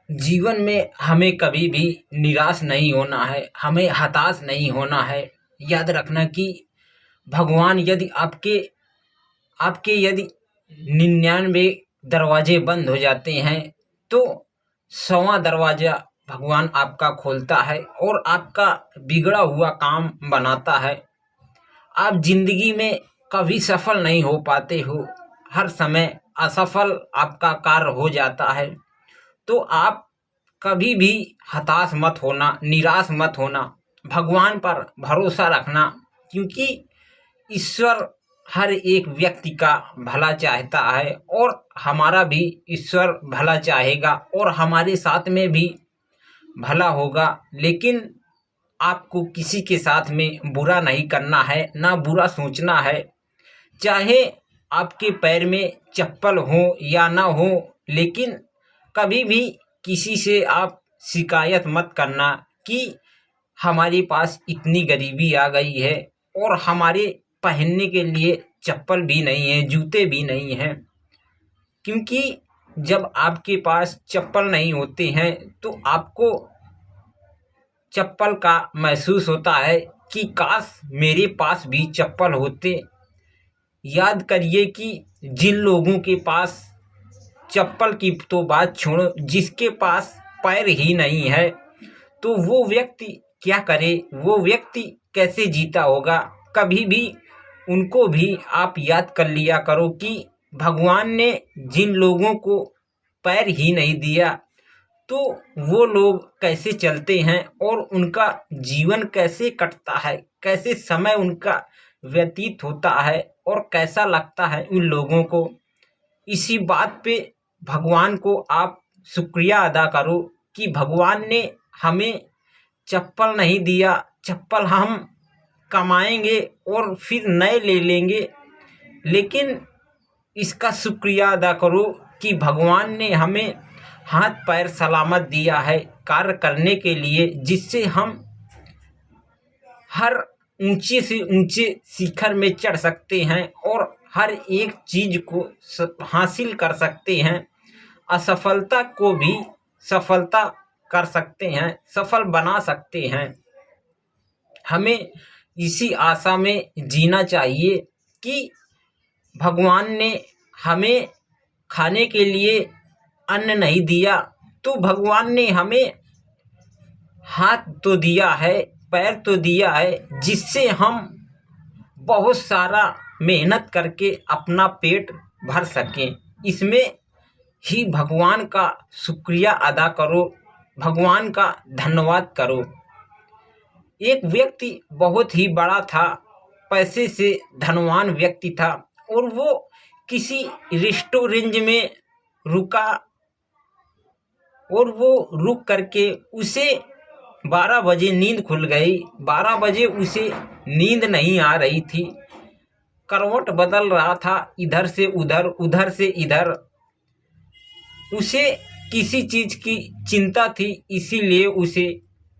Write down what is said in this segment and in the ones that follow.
जीवन में हमें कभी भी निराश नहीं होना है, हमें हताश नहीं होना है। याद रखना कि भगवान यदि आपके आपके यदि 99 दरवाजे बंद हो जाते हैं, तो 100वां दरवाज़ा भगवान आपका खोलता है और आपका बिगड़ा हुआ काम बनाता है। आप ज़िंदगी में कभी सफल नहीं हो पाते हो, हर समय असफल आपका कार्य हो जाता है। तो आप कभी भी हताश मत होना, निराश मत होना, भगवान पर भरोसा रखना, क्योंकि ईश्वर हर एक व्यक्ति का भला चाहता है और हमारा भी ईश्वर भला चाहेगा और हमारे साथ में भी भला होगा। लेकिन आपको किसी के साथ में बुरा नहीं करना है, ना बुरा सोचना है। चाहे आपके पैर में चप्पल हो या ना हो, लेकिन कभी भी किसी से आप शिकायत मत करना कि हमारे पास इतनी गरीबी आ गई है और हमारे पहनने के लिए चप्पल भी नहीं है, जूते भी नहीं हैं। क्योंकि जब आपके पास चप्पल नहीं होते हैं तो आपको चप्पल का महसूस होता है कि काश मेरे पास भी चप्पल होते। याद करिए कि जिन लोगों के पास चप्पल की तो बात छोड़ो, जिसके पास पैर ही नहीं है, तो वो व्यक्ति क्या करे, वो व्यक्ति कैसे जीता होगा। कभी भी उनको भी आप याद कर लिया करो कि भगवान ने जिन लोगों को पैर ही नहीं दिया, तो वो लोग कैसे चलते हैं और उनका जीवन कैसे कटता है, कैसे समय उनका व्यतीत होता है और कैसा लगता है उन लोगों को। इसी बात पे भगवान को आप शुक्रिया अदा करो कि भगवान ने हमें चप्पल नहीं दिया, चप्पल हम कमाएंगे और फिर नए ले लेंगे, लेकिन इसका शुक्रिया अदा करो कि भगवान ने हमें हाथ पैर सलामत दिया है कार्य करने के लिए, जिससे हम हर ऊंचे से ऊंचे शिखर में चढ़ सकते हैं और हर एक चीज को हासिल कर सकते हैं। असफलता को भी सफलता कर सकते हैं, सफल बना सकते हैं। हमें इसी आशा में जीना चाहिए कि भगवान ने हमें खाने के लिए अन्न नहीं दिया, तो भगवान ने हमें हाथ तो दिया है, पैर तो दिया है, जिससे हम बहुत सारा मेहनत करके अपना पेट भर सकें। इसमें ही भगवान का शुक्रिया अदा करो, भगवान का धन्यवाद करो। एक व्यक्ति बहुत ही बड़ा था, पैसे से धनवान व्यक्ति था, और वो किसी रेस्टोरेंट में रुका और वो रुक करके उसे 12 बजे नींद खुल गई। 12 बजे उसे नींद नहीं आ रही थी, करवट बदल रहा था, इधर से उधर, उधर से इधर। उसे किसी चीज की चिंता थी, इसीलिए उसे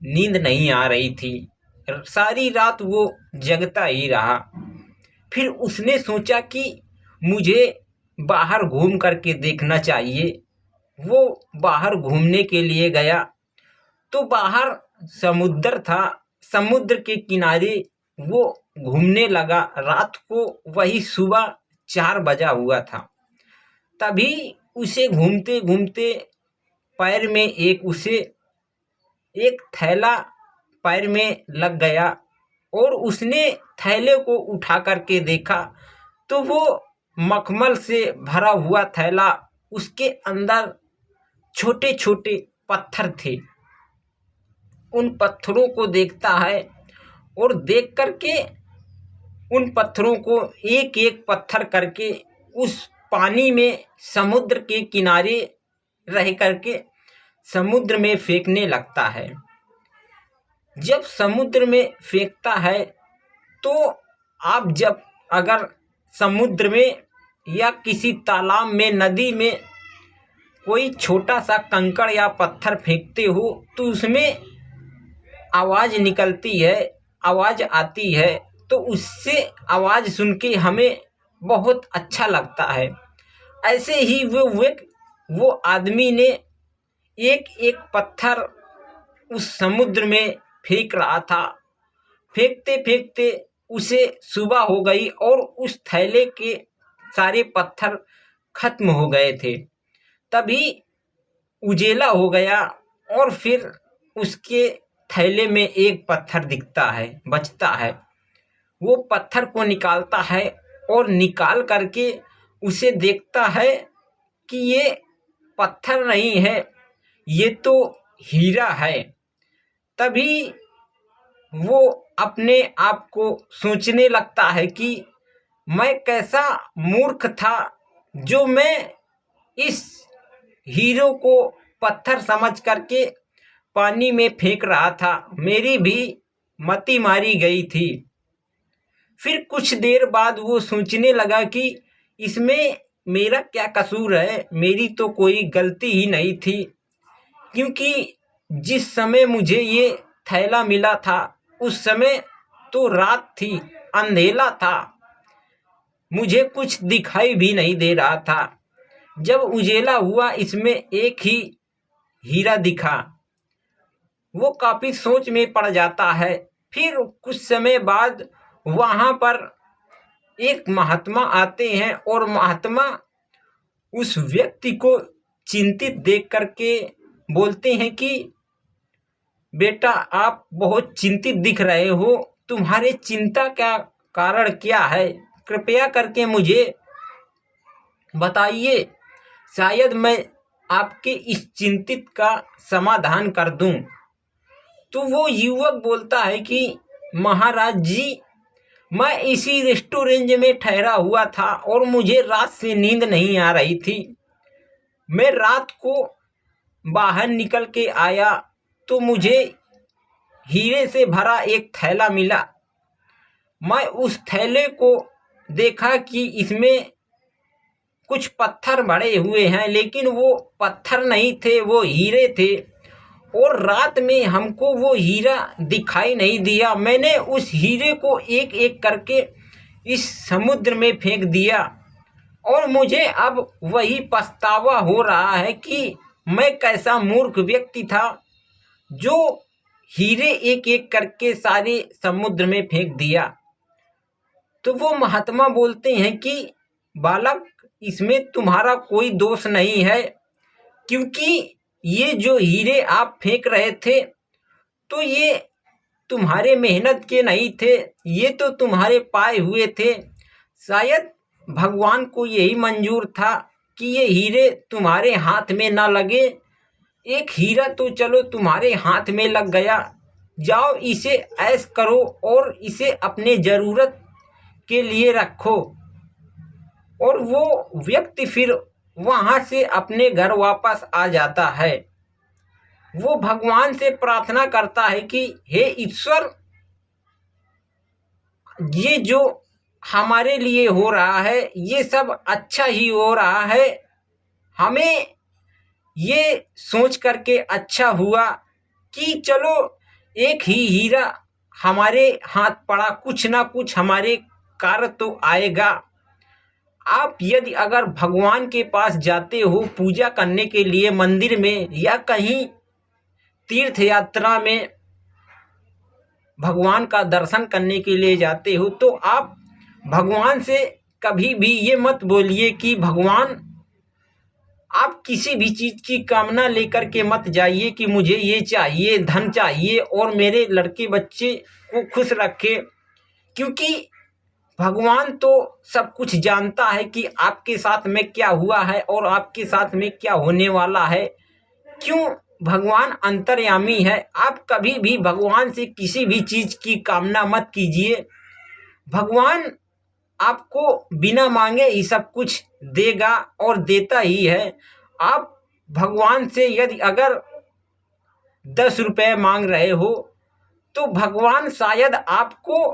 नींद नहीं आ रही थी। सारी रात वो जगता ही रहा। फिर उसने सोचा कि मुझे बाहर घूम करके देखना चाहिए। वो बाहर घूमने के लिए गया तो बाहर समुद्र था, समुद्र के किनारे वो घूमने लगा। रात को वही सुबह 4 बजा हुआ था। तभी उसे घूमते घूमते पैर में उसे एक थैला पैर में लग गया और उसने थैले को उठा करके देखा तो वो मखमल से भरा हुआ थैला, उसके अंदर छोटे छोटे पत्थर थे। उन पत्थरों को देखता है और देख करके उन पत्थरों को एक एक पत्थर करके उस पानी में, समुद्र के किनारे रह करके समुद्र में फेंकने लगता है। जब समुद्र में फेंकता है तो आप जब अगर समुद्र में या किसी तालाब में, नदी में कोई छोटा सा कंकड़ या पत्थर फेंकते हो तो उसमें आवाज़ निकलती है, आवाज़ आती है, तो उससे आवाज़ सुन के हमें बहुत अच्छा लगता है। ऐसे ही वो आदमी ने एक एक पत्थर उस समुद्र में फेंक रहा था। फेंकते फेंकते उसे सुबह हो गई और उस थैले के सारे पत्थर खत्म हो गए थे। तभी उजेला हो गया और फिर उसके थैले में एक पत्थर दिखता है, बचता है। वो पत्थर को निकालता है और निकाल करके उसे देखता है कि ये पत्थर नहीं है, ये तो हीरा है। तभी वो अपने आप को सोचने लगता है कि मैं कैसा मूर्ख था जो मैं इस हीरो को पत्थर समझ करके पानी में फेंक रहा था। मेरी भी मति मारी गई थी। फिर कुछ देर बाद वो सोचने लगा कि इसमें मेरा क्या कसूर है, मेरी तो कोई गलती ही नहीं थी, क्योंकि जिस समय मुझे ये थैला मिला था उस समय तो रात थी, अंधेला था, मुझे कुछ दिखाई भी नहीं दे रहा था। जब उजेला हुआ इसमें एक ही हीरा दिखा। वो काफी सोच में पड़ जाता है। फिर कुछ समय बाद वहां पर एक महात्मा आते हैं और महात्मा उस व्यक्ति को चिंतित देख करके बोलते हैं कि बेटा, आप बहुत चिंतित दिख रहे हो, तुम्हारे चिंता का कारण क्या है? कृपया करके मुझे बताइए, शायद मैं आपके इस चिंतित का समाधान कर दूं। तो वो युवक बोलता है कि महाराज जी, मैं इसी रेस्टोरेंट में ठहरा हुआ था और मुझे रात से नींद नहीं आ रही थी। मैं रात को बाहर निकल के आया तो मुझे हीरे से भरा एक थैला मिला। मैं उस थैले को देखा कि इसमें कुछ पत्थर भरे हुए हैं, लेकिन वो पत्थर नहीं थे, वो हीरे थे। और रात में हमको वो हीरा दिखाई नहीं दिया। मैंने उस हीरे को एक एक करके इस समुद्र में फेंक दिया और मुझे अब वही पछतावा हो रहा है कि मैं कैसा मूर्ख व्यक्ति था जो हीरे एक एक करके सारे समुद्र में फेंक दिया। तो वो महात्मा बोलते हैं कि बालक, इसमें तुम्हारा कोई दोष नहीं है, क्योंकि ये जो हीरे आप फेंक रहे थे तो ये तुम्हारे मेहनत के नहीं थे, ये तो तुम्हारे पाए हुए थे। शायद भगवान को यही मंजूर था कि ये हीरे तुम्हारे हाथ में ना लगे। एक हीरा तो चलो तुम्हारे हाथ में लग गया, जाओ इसे ऐश करो और इसे अपने ज़रूरत के लिए रखो। और वो व्यक्ति फिर वहाँ से अपने घर वापस आ जाता है। वो भगवान से प्रार्थना करता है कि हे ईश्वर, ये जो हमारे लिए हो रहा है ये सब अच्छा ही हो रहा है। हमें ये सोच करके अच्छा हुआ कि चलो एक ही हीरा हमारे हाथ पड़ा, कुछ ना कुछ हमारे कार्य तो आएगा। आप यदि अगर भगवान के पास जाते हो पूजा करने के लिए मंदिर में या कहीं तीर्थ यात्रा में भगवान का दर्शन करने के लिए जाते हो, तो आप भगवान से कभी भी ये मत बोलिए कि भगवान, आप किसी भी चीज़ की कामना लेकर के मत जाइए कि मुझे ये चाहिए, धन चाहिए और मेरे लड़के बच्चे को खुश रखे, क्योंकि भगवान तो सब कुछ जानता है कि आपके साथ में क्या हुआ है और आपके साथ में क्या होने वाला है। क्यों? भगवान अंतर्यामी है। आप कभी भी भगवान से किसी भी चीज़ की कामना मत कीजिए। भगवान आपको बिना मांगे ही सब कुछ देगा और देता ही है। आप भगवान से यदि अगर 10 रुपये मांग रहे हो तो भगवान शायद आपको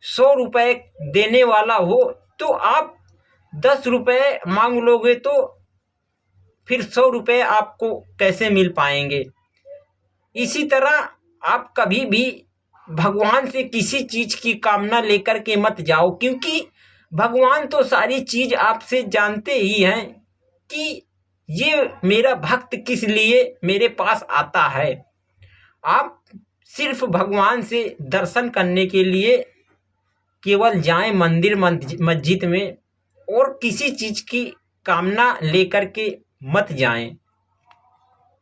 100 रुपये देने वाला हो, तो आप 10 रुपये मांग लोगे तो फिर 100 रुपये आपको कैसे मिल पाएंगे। इसी तरह आप कभी भी भगवान से किसी चीज़ की कामना लेकर के मत जाओ, क्योंकि भगवान तो सारी चीज़ आपसे जानते ही हैं कि ये मेरा भक्त किस लिए मेरे पास आता है। आप सिर्फ भगवान से दर्शन करने के लिए केवल जाएं मंदिर मस्जिद में, और किसी चीज़ की कामना लेकर के मत जाएं।